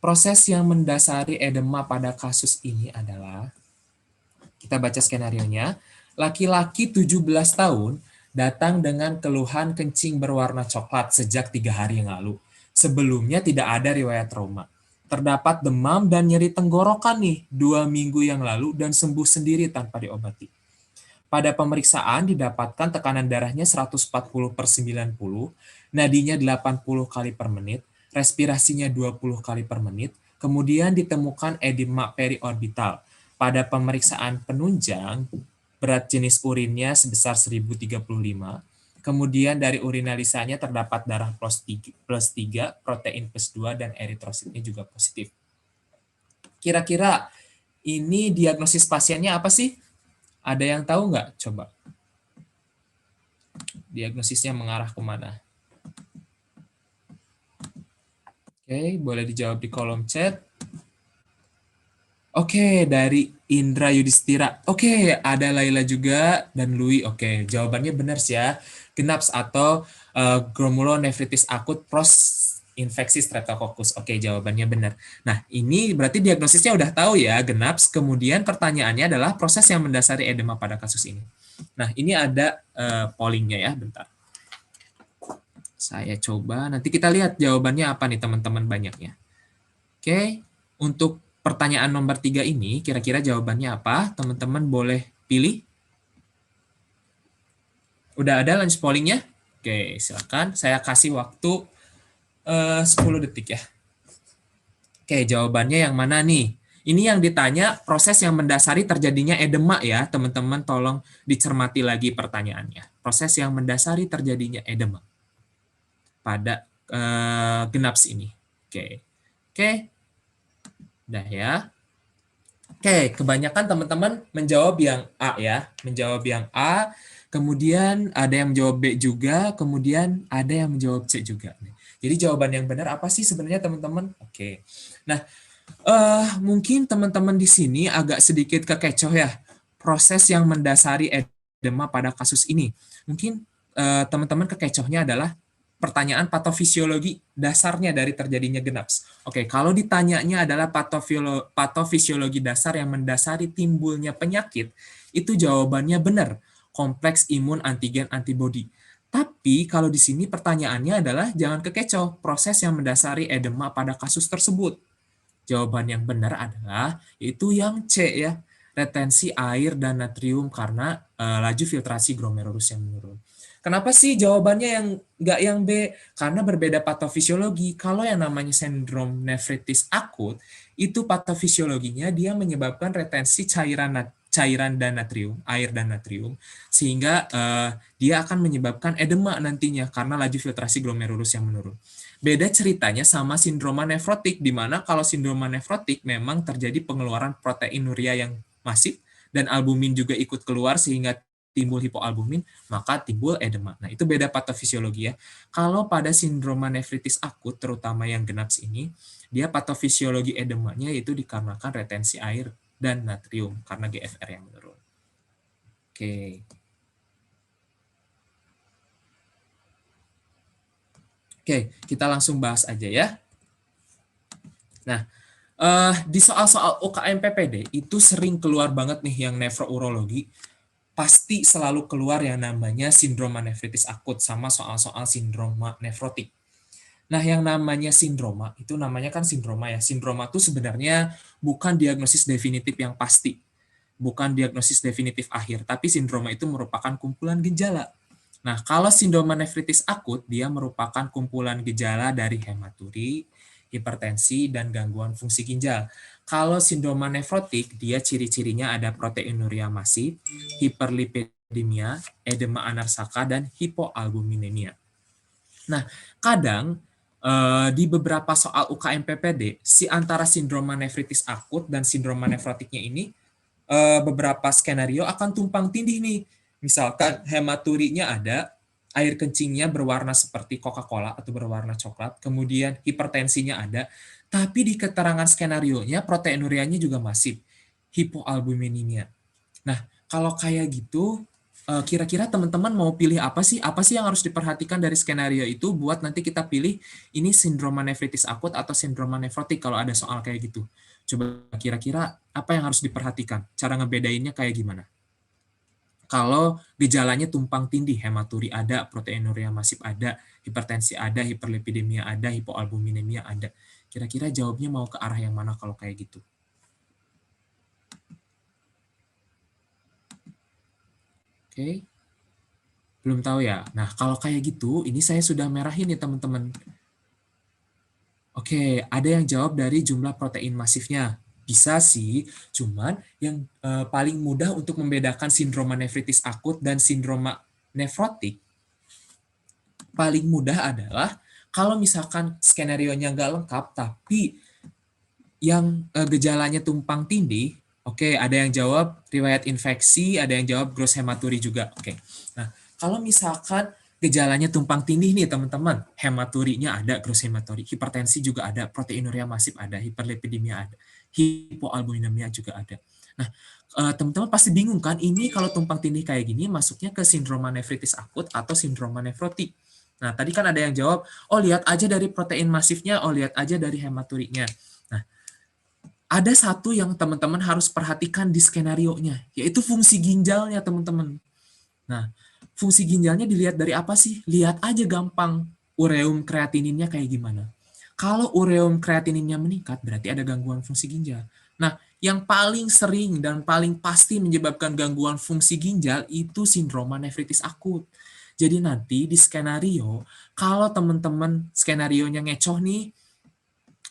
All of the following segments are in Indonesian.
Proses yang mendasari edema pada kasus ini adalah, kita baca skenarionya, laki-laki 17 tahun datang dengan keluhan kencing berwarna coklat sejak 3 hari yang lalu. Sebelumnya tidak ada riwayat trauma. Terdapat demam dan nyeri tenggorokan nih 2 minggu yang lalu dan sembuh sendiri tanpa diobati. Pada pemeriksaan didapatkan tekanan darahnya 140/90, nadinya 80 kali per menit, respirasinya 20 kali per menit, kemudian ditemukan edema periorbital. Pada pemeriksaan penunjang, berat jenis urinnya sebesar 1035, kemudian dari urinalisanya terdapat darah plus 3, protein plus 2, dan eritrositnya juga positif. Kira-kira ini diagnosis pasiennya apa sih? Ada yang tahu nggak? Coba. Diagnosisnya mengarah kemana? Oke, boleh dijawab di kolom chat. Oke, dari Indra Yudhistira. Oke, ada Laila juga dan Lui. Oke, jawabannya benar sih ya. GENAPS atau glomerulonefritis akut pros infeksi Streptococcus. Oke, jawabannya benar. Nah, ini berarti diagnosisnya udah tahu ya, GENAPS. Kemudian pertanyaannya adalah proses yang mendasari edema pada kasus ini. Nah, ini ada pollingnya ya, bentar. Saya coba, nanti kita lihat jawabannya apa nih teman-teman banyaknya. Oke, untuk pertanyaan nomor 3 ini, kira-kira jawabannya apa? Teman-teman boleh pilih. Udah ada lunch pollingnya? Oke, silakan. Saya kasih waktu 10 detik ya. Oke, jawabannya yang mana nih? Ini yang ditanya proses yang mendasari terjadinya edema ya, teman-teman tolong dicermati lagi pertanyaannya. Proses yang mendasari terjadinya edema pada GENAPS ini. Oke, udah ya. Oke, kebanyakan teman-teman menjawab yang A ya, menjawab yang A, kemudian ada yang menjawab B juga, kemudian ada yang menjawab C juga. Jadi jawaban yang benar apa sih sebenarnya teman-teman? Oke, nah mungkin teman-teman di sini agak sedikit kekecoh ya, proses yang mendasari edema pada kasus ini. Mungkin teman-teman kekecohnya adalah pertanyaan patofisiologi dasarnya dari terjadinya GENAPS. Oke, kalau ditanyanya adalah patofisiologi dasar yang mendasari timbulnya penyakit, itu jawabannya benar, kompleks imun antigen antibodi. Tapi kalau di sini pertanyaannya adalah jangan kekecoh, proses yang mendasari edema pada kasus tersebut. Jawaban yang benar adalah itu yang C ya, retensi air dan natrium karena laju filtrasi glomerulus yang menurun. Kenapa sih jawabannya yang nggak yang B? Karena berbeda patofisiologi. Kalau yang namanya sindrom nefritis akut, itu patofisiologinya dia menyebabkan retensi cairan dan natrium, air dan natrium, sehingga dia akan menyebabkan edema nantinya karena laju filtrasi glomerulus yang menurun. Beda ceritanya sama sindroma nefrotik, di mana kalau sindroma nefrotik memang terjadi pengeluaran proteinuria yang masif, dan albumin juga ikut keluar sehingga timbul hipoalbumin, maka timbul edema. Nah, itu beda patofisiologi ya. Kalau pada sindroma nefritis akut, terutama yang GENAPS ini, dia patofisiologi edemanya itu dikarenakan retensi air dan natrium, karena GFR yang menurun. Oke. Oke, kita langsung bahas aja ya. Nah, di soal-soal UKM PPD, itu sering keluar banget nih yang nefrourologi, pasti selalu keluar yang namanya sindroma nefritis akut sama soal-soal sindroma nefrotik. Nah, yang namanya sindroma, itu namanya kan sindroma ya. Sindroma itu sebenarnya bukan diagnosis definitif yang pasti. Bukan diagnosis definitif akhir, tapi sindroma itu merupakan kumpulan gejala. Nah, kalau sindroma nefritis akut, dia merupakan kumpulan gejala dari hematuri, hipertensi, dan gangguan fungsi ginjal. Kalau sindroma nefrotik, dia ciri-cirinya ada proteinuria masif, hiperlipidemia, edema anarsaka, dan hipoalbuminemia. Nah, kadang di beberapa soal UKM PPD, si antara sindroma nefritis akut dan sindroma nefrotiknya ini, beberapa skenario akan tumpang tindih nih. Misalkan hematurinya ada, air kencingnya berwarna seperti Coca-Cola atau berwarna coklat, kemudian hipertensinya ada, tapi di keterangan skenarionya proteinurianya juga masif, hipoalbuminemia. Nah, kalau kayak gitu, Kira-kira teman-teman mau pilih apa sih? Apa sih yang harus diperhatikan dari skenario itu buat nanti kita pilih ini sindroma nefritis akut atau sindroma nefrotik kalau ada soal kayak gitu. Coba kira-kira apa yang harus diperhatikan? Cara ngebedainnya kayak gimana? Kalau gejalanya tumpang tindih, hematuri ada, proteinuria masif ada, hipertensi ada, hiperlipidemia ada, hipoalbuminemia ada. Kira-kira jawabnya mau ke arah yang mana kalau kayak gitu? Oke, belum tahu ya. Nah, kalau kayak gitu, ini saya sudah merahin nih teman-teman. Oke, ada yang jawab dari jumlah protein masifnya. Bisa sih, cuman yang paling mudah untuk membedakan sindroma nefritis akut dan sindroma nefrotik, paling mudah adalah kalau misalkan skenario-nya nggak lengkap, tapi yang gejalanya tumpang tindih, oke, ada yang jawab riwayat infeksi, ada yang jawab gross hematuri juga. Oke. Nah, kalau misalkan gejalanya tumpang tindih nih teman-teman, hematurinya ada, gross hematuri, hipertensi juga ada, proteinuria masif ada, hiperlipidemia ada, hipoalbuminemia juga ada. Nah, teman-teman pasti bingung kan, ini kalau tumpang tindih kayak gini masuknya ke sindroma nefritis akut atau sindroma nefrotik. Nah, tadi kan ada yang jawab, oh lihat aja dari protein masifnya, oh lihat aja dari hematurinya. Nah, ada satu yang teman-teman harus perhatikan di skenario-nya, yaitu fungsi ginjalnya, teman-teman. Nah, fungsi ginjalnya dilihat dari apa sih? Lihat aja gampang, ureum kreatininnya kayak gimana. Kalau ureum kreatininnya meningkat, berarti ada gangguan fungsi ginjal. Nah, yang paling sering dan paling pasti menyebabkan gangguan fungsi ginjal itu sindroma nefritis akut. Jadi nanti di skenario, kalau teman-teman skenario-nya ngecoh nih,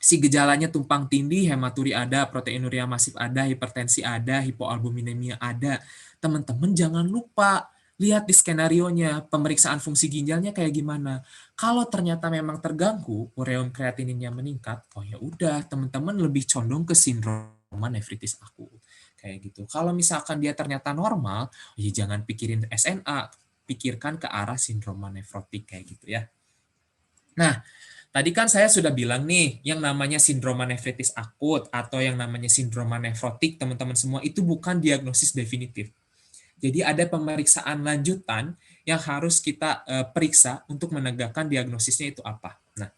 si gejalanya tumpang tindih, hematuri ada, proteinuria masif ada, hipertensi ada, hipoalbuminemia ada. Teman-teman jangan lupa lihat di skenarionya, pemeriksaan fungsi ginjalnya kayak gimana. Kalau ternyata memang terganggu, ureum kreatininnya meningkat, oh ya udah, teman-teman lebih condong ke sindroma nefritis akut. Kayak gitu. Kalau misalkan dia ternyata normal, ya jangan pikirin SNA, pikirkan ke arah sindroma nefrotik kayak gitu ya. Nah, tadi kan saya sudah bilang nih, yang namanya sindroma nefritis akut atau yang namanya sindroma nefrotik, teman-teman semua, itu bukan diagnosis definitif. Jadi ada pemeriksaan lanjutan yang harus kita periksa untuk menegakkan diagnosisnya itu apa. Nah,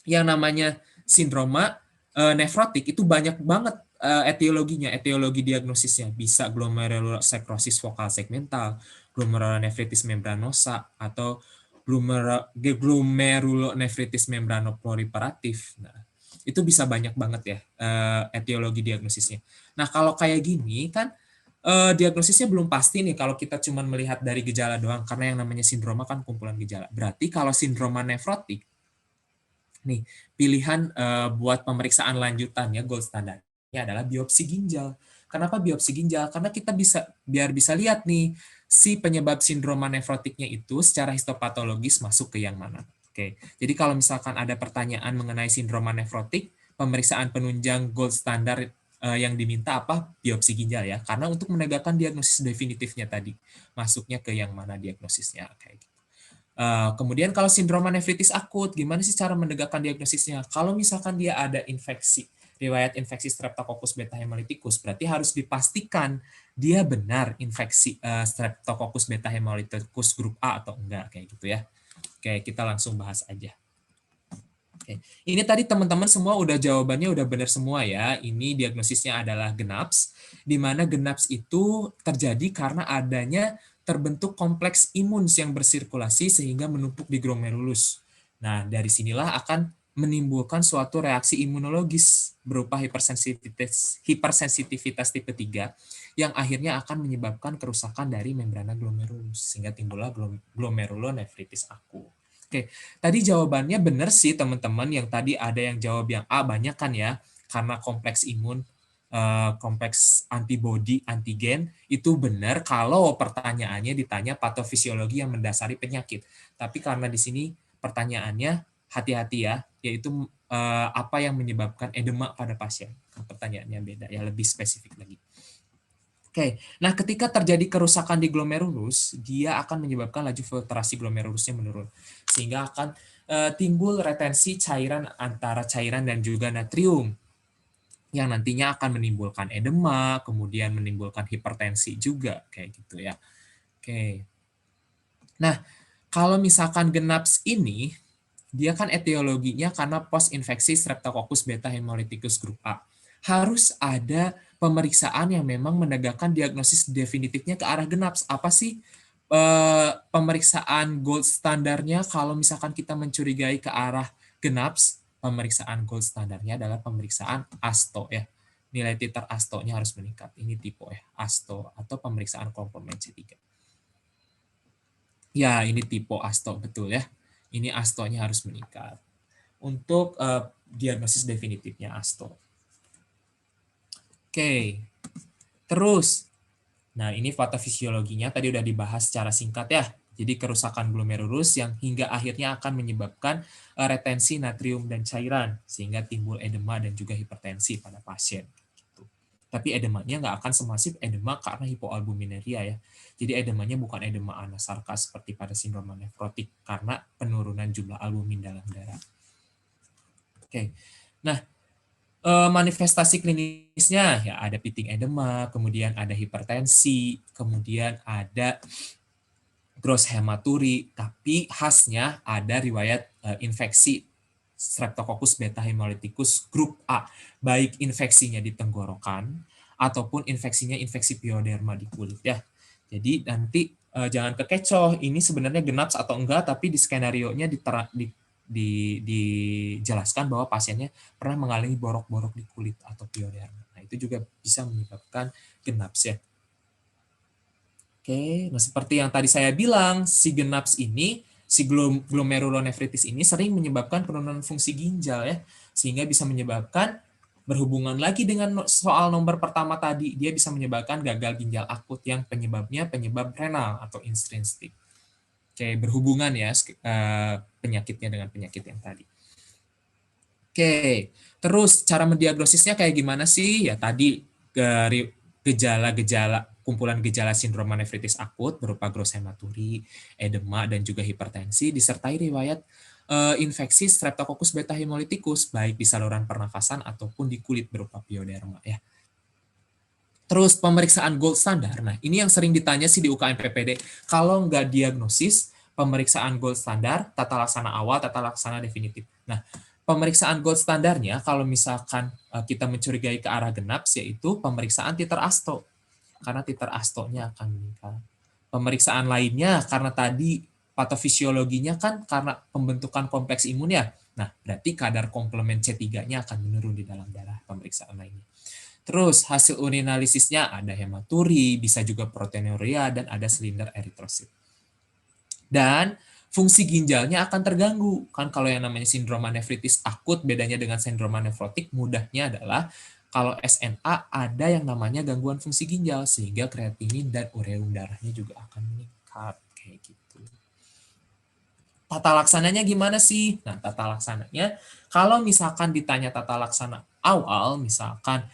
yang namanya sindroma nefrotik itu banyak banget etiologinya, etiologi diagnosisnya. Bisa glomerulosclerosis vokal segmental, glomerulonefritis membranosa, atau glomerulonefritis membranoproliferatif. Nah, itu bisa banyak banget ya etiologi diagnosisnya. Nah, kalau kayak gini kan diagnosisnya belum pasti nih kalau kita cuma melihat dari gejala doang, karena yang namanya sindroma kan kumpulan gejala. Berarti kalau sindroma nefrotik, nih, pilihan buat pemeriksaan lanjutannya gold standarnya adalah biopsi ginjal. Kenapa biopsi ginjal? Karena kita biar bisa lihat nih si penyebab sindroma nefrotiknya itu secara histopatologis masuk ke yang mana. Oke. Jadi kalau misalkan ada pertanyaan mengenai sindroma nefrotik, pemeriksaan penunjang gold standar yang diminta apa? Biopsi ginjal ya. Karena untuk menegakkan diagnosis definitifnya tadi, masuknya ke yang mana diagnosisnya kayak gitu. Kemudian kalau sindroma nefritis akut, gimana sih cara menegakkan diagnosisnya? Kalau misalkan dia ada infeksi, riwayat infeksi Streptococcus beta hemolyticus, berarti harus dipastikan dia benar infeksi Streptococcus beta hemolyticus grup A atau enggak, kayak gitu ya. Oke, kita langsung bahas aja. Oke. Ini tadi teman-teman semua udah jawabannya udah benar semua ya. Ini diagnosisnya adalah GENAPS, di mana GENAPS itu terjadi karena adanya terbentuk kompleks imun yang bersirkulasi sehingga menumpuk di glomerulus. Nah, dari sinilah akan menimbulkan suatu reaksi imunologis berupa hipersensitivitas tipe 3 yang akhirnya akan menyebabkan kerusakan dari membrana glomerulus sehingga timbullah glomerulonefritis akut. Oke, tadi jawabannya benar sih teman-teman, yang tadi ada yang jawab yang A banyak kan ya, karena kompleks imun, kompleks antibody, antigen, itu benar kalau pertanyaannya ditanya patofisiologi yang mendasari penyakit. Tapi karena di sini pertanyaannya hati-hati ya, yaitu apa yang menyebabkan edema pada pasien. Pertanyaannya beda ya, lebih spesifik lagi. Oke, nah ketika terjadi kerusakan di glomerulus, dia akan menyebabkan laju filtrasi glomerulusnya menurun, sehingga akan timbul retensi cairan antara cairan dan juga natrium, yang nantinya akan menimbulkan edema, kemudian menimbulkan hipertensi juga, kayak gitu ya. Oke. Nah, kalau misalkan GENAPS ini, dia kan etiologinya karena post-infeksi Streptococcus beta hemolyticus grup A. Harus ada pemeriksaan yang memang menegakkan diagnosis definitifnya ke arah GENAPS. Apa sih pemeriksaan gold standarnya kalau misalkan kita mencurigai ke arah GENAPS? Pemeriksaan gold standarnya adalah pemeriksaan ASTO ya. Nilai titer ASTO-nya harus meningkat. Ini tipe ya, ASTO atau pemeriksaan komplement C3. Ya, ini tipe ASTO, betul ya. Ini ASTO-nya harus meningkat. Untuk diagnosis definitifnya ASTO. Oke, terus. Nah, ini patofisiologinya tadi udah dibahas secara singkat ya. Jadi kerusakan glomerulus yang hingga akhirnya akan menyebabkan retensi natrium dan cairan, sehingga timbul edema dan juga hipertensi pada pasien. Tapi edemanya nggak akan semasif edema karena hipoalbuminuria ya. Jadi edemanya bukan edema anasarka seperti pada sindrom nefrotik karena penurunan jumlah albumin dalam darah. Oke. Nah, manifestasi klinisnya ya ada pitting edema, kemudian ada hipertensi, kemudian ada gross hematuri, tapi khasnya ada riwayat infeksi Streptococcus beta hemolyticus grup A, baik infeksinya di tenggorokan ataupun infeksinya infeksi pioderma di kulit ya. Jadi nanti jangan kekecoh, ini sebenarnya GENAPS atau enggak, tapi di skenario-nya dijelaskan bahwa pasiennya pernah mengalami borok-borok di kulit atau pioderma. Nah, itu juga bisa menyebabkan GENAPS ya. Oke, nah seperti yang tadi saya bilang, si GENAPS ini, si glomerulonefritis ini sering menyebabkan penurunan fungsi ginjal ya, sehingga bisa menyebabkan berhubungan lagi dengan soal nomor pertama tadi, dia bisa menyebabkan gagal ginjal akut yang penyebabnya penyebab renal atau intrinsik. Oke, berhubungan ya penyakitnya dengan penyakit yang tadi. Oke, terus cara mendiagnosisnya kayak gimana sih? Ya tadi gejala-gejala kumpulan gejala sindrom nefritis akut berupa gross hematuri, edema, dan juga hipertensi, disertai riwayat infeksi Streptococcus beta hemolyticus, baik di saluran pernafasan ataupun di kulit berupa pioderma. Ya. Terus pemeriksaan gold standar, nah ini yang sering ditanya sih di UKM PPD, kalau nggak diagnosis, pemeriksaan gold standar, tata laksana awal, tata laksana definitif. Nah, pemeriksaan gold standarnya, kalau misalkan kita mencurigai ke arah GENAPS, yaitu pemeriksaan titer ASTO, karena titer ASTO-nya akan meningkat. Pemeriksaan lainnya, karena tadi patofisiologinya kan karena pembentukan kompleks imun ya, nah berarti kadar komplement C3-nya akan menurun di dalam darah pemeriksaan lainnya. Terus hasil urinalisisnya ada hematuri, bisa juga proteinuria, dan ada silinder eritrosit. Dan fungsi ginjalnya akan terganggu. Kan kalau yang namanya sindrom nefritis akut, bedanya dengan sindrom nefrotik, mudahnya adalah kalau SNA ada yang namanya gangguan fungsi ginjal, sehingga kreatinin dan ureum darahnya juga akan meningkat. Kayak gitu. Tata laksananya gimana sih? Nah, tata laksananya, kalau misalkan ditanya tata laksana awal, misalkan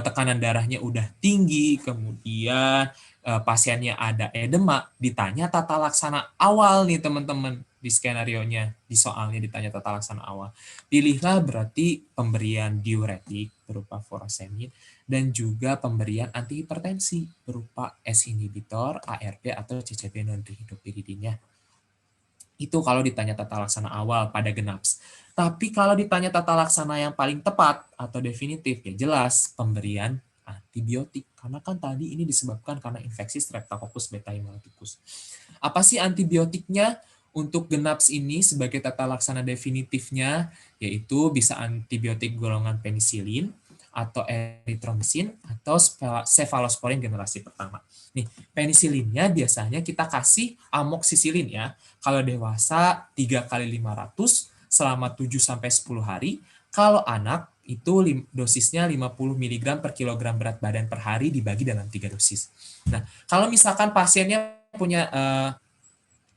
tekanan darahnya udah tinggi, kemudian pasiennya ada edema, ditanya tata laksana awal nih teman-teman di skenario-nya, di soalnya ditanya tata laksana awal. Pilihlah berarti pemberian diuretik berupa furosemid dan juga pemberian antihipertensi berupa S inhibitor, ARB atau CCB non-dihidropiridin ya. Itu kalau ditanya tata laksana awal pada GENAPS. Tapi kalau ditanya tata laksana yang paling tepat atau definitif, ya jelas pemberian antibiotik. Karena kan tadi ini disebabkan karena infeksi Streptococcus beta hemolyticus. Apa sih antibiotiknya untuk GENAPS ini sebagai tata laksana definitifnya? Yaitu bisa antibiotik golongan penisilin, atau eritromisin, atau cefalosporin generasi pertama. Nih, penisilinnya biasanya kita kasih amoksisilin ya. Kalau dewasa 3 kali 500 selama 7 sampai 10 hari. Kalau anak itu dosisnya 50 mg per kilogram berat badan per hari dibagi dalam 3 dosis. Nah, kalau misalkan pasiennya punya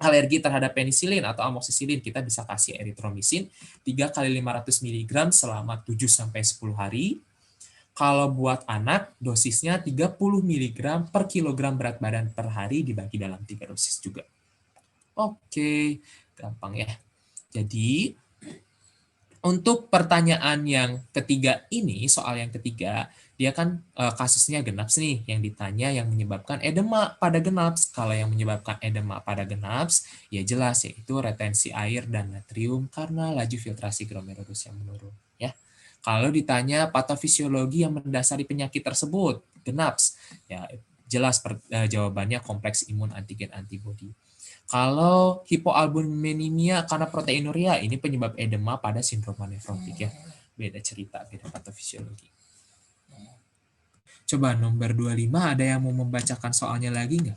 alergi terhadap penisilin atau amoksisilin, kita bisa kasih eritromisin 3 kali 500 mg selama 7 sampai 10 hari. Kalau buat anak, dosisnya 30 mg per kilogram berat badan per hari dibagi dalam 3 dosis juga. Oke, gampang ya. Jadi, Untuk pertanyaan yang ketiga ini, soal yang ketiga, dia kan kasusnya GENAPS nih, yang ditanya yang menyebabkan edema pada GENAPS. Kalau yang menyebabkan edema pada GENAPS, ya jelas yaitu retensi air dan natrium karena laju filtrasi glomerulus yang menurun. Ya. Kalau ditanya patofisiologi yang mendasari penyakit tersebut, GENAPS, ya jelas jawabannya kompleks imun antigen antibodi. Kalau hipoalbuminemia karena proteinuria, ini penyebab edema pada sindroma nefrotik ya. Beda cerita, beda patofisiologi. Coba nomor 25, ada yang mau membacakan soalnya lagi nggak?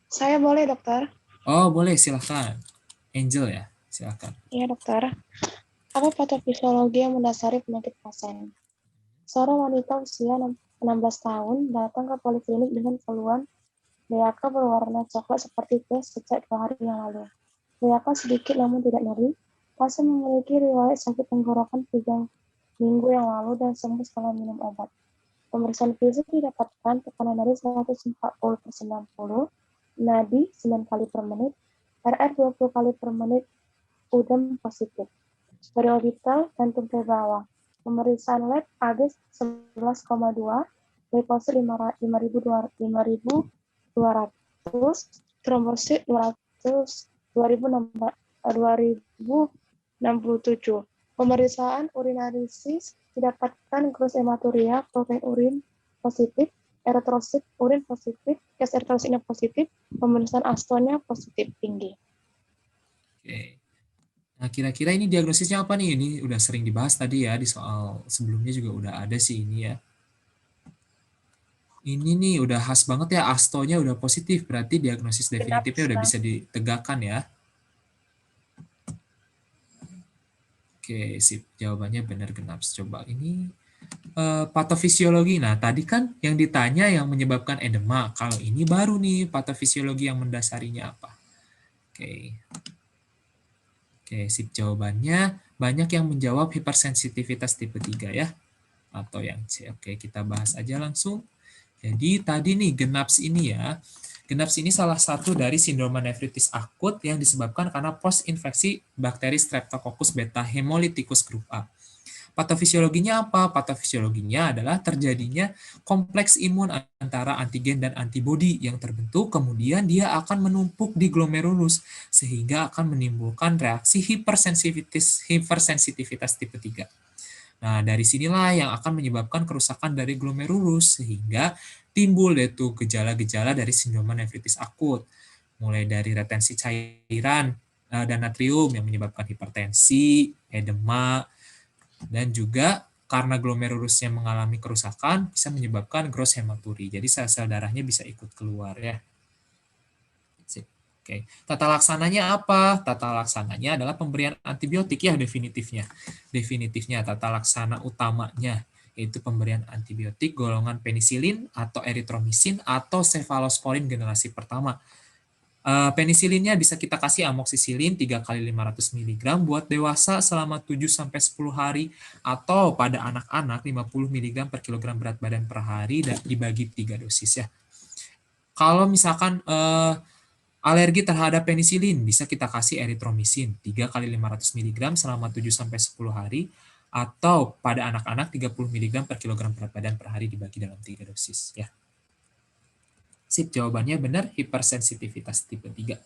Saya boleh, dokter? Oh, boleh, silahkan. Angel ya, silahkan. Iya, dokter. Apa patofisiologi yang mendasari penyakit pasien? Seorang wanita usia 16 tahun datang ke poliklinik dengan keluhan BAK berwarna coklat seperti teh sejak 2 hari yang lalu. BAK sedikit namun tidak nyeri. Pasien memiliki riwayat sakit tenggorokan 3 minggu yang lalu dan sembuh setelah minum obat. Pemeriksaan fisik didapatkan tekanan nadi 140/90, nadi 9 kali per menit, RR 20 kali per menit, udem positif. Periorbital jantung ke bawah. Pemeriksaan lab AB 11,2, glukose 5.200, trombosit 200, 2067. Pemeriksaan urinarisis didapatkan gross hematuria, protein urin positif, eritrosit urin positif, gas eritrositnya positif, pemeriksaan astonnya positif tinggi. Oke. Nah, kira-kira ini diagnosisnya apa nih? Ini udah sering dibahas tadi ya, di soal sebelumnya juga udah ada sih ini ya. Ini nih udah khas banget ya, astonya udah positif, berarti diagnosis definitifnya udah bisa ditegakkan ya. Oke, sip. Jawabannya benar GENAPS. Coba ini patofisiologi. Nah, tadi kan yang ditanya yang menyebabkan edema. Kalau ini baru nih patofisiologi yang mendasarinya apa? Oke. Oke, sip. Jawabannya banyak yang menjawab hipersensitivitas tipe 3 ya. Atau yang C. Oke, kita bahas aja langsung. Jadi tadi nih GENAPS ini ya. GENAPS ini salah satu dari sindroma nefritis akut yang disebabkan karena post-infeksi bakteri Streptococcus beta hemolyticus grup A. Patofisiologinya apa? Patofisiologinya adalah terjadinya kompleks imun antara antigen dan antibodi yang terbentuk, kemudian dia akan menumpuk di glomerulus, sehingga akan menimbulkan reaksi hipersensitivitas tipe 3. Nah, dari sinilah yang akan menyebabkan kerusakan dari glomerulus, sehingga timbul yaitu gejala-gejala dari sindroma nefritis akut, mulai dari retensi cairan dan natrium yang menyebabkan hipertensi, edema, dan juga karena glomerulusnya mengalami kerusakan bisa menyebabkan gross hematuri. Jadi sel-sel darahnya bisa ikut keluar ya. Oke. Tata laksananya apa? Tata laksananya adalah pemberian antibiotik ya definitifnya. Definitifnya tata laksana utamanya yaitu pemberian antibiotik golongan penisilin atau eritromisin atau cefalosporin generasi pertama. Penisilinnya bisa kita kasih amoksisilin 3 kali 500 mg buat dewasa selama 7-10 hari atau pada anak-anak 50 mg per kilogram berat badan per hari dan dibagi 3 dosis ya. Kalau misalkan alergi terhadap penisilin bisa kita kasih eritromisin 3 kali 500 mg selama 7-10 hari atau pada anak-anak 30 mg per kilogram berat badan per hari dibagi dalam 3 dosis ya. Sip, jawabannya benar, hipersensitivitas tipe 3.